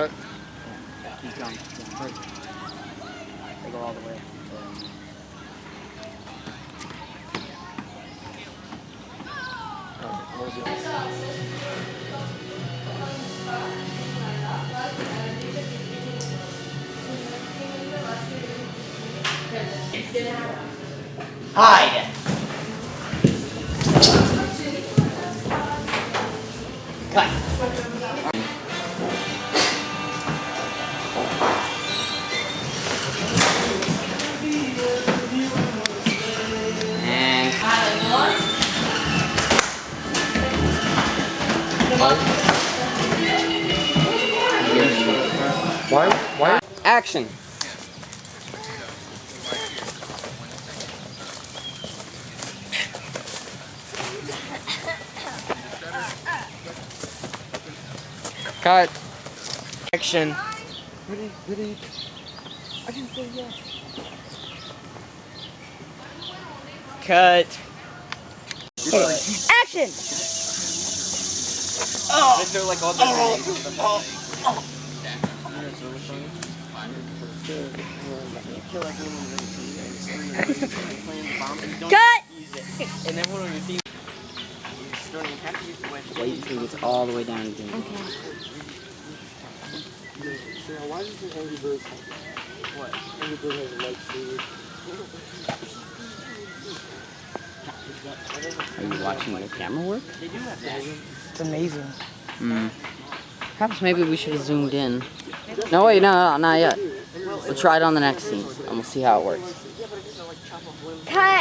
Cut. He's gone. They go all the way. Hide! Cut! And Why? action! Cut! Action! Ready? I didn't say yes. Cut! Action! Oh! They're like all different. Cut! And then what do you see? Wait until it's all the way down again. Okay. So why does the Angry Birds have what? Angry Bird has a lightsaber. Are you watching the camera work? They do have that. It's amazing. Perhaps maybe we should have zoomed in. No, wait, no, not yet. We'll try it on the next scene, and we'll see how it works. Cut!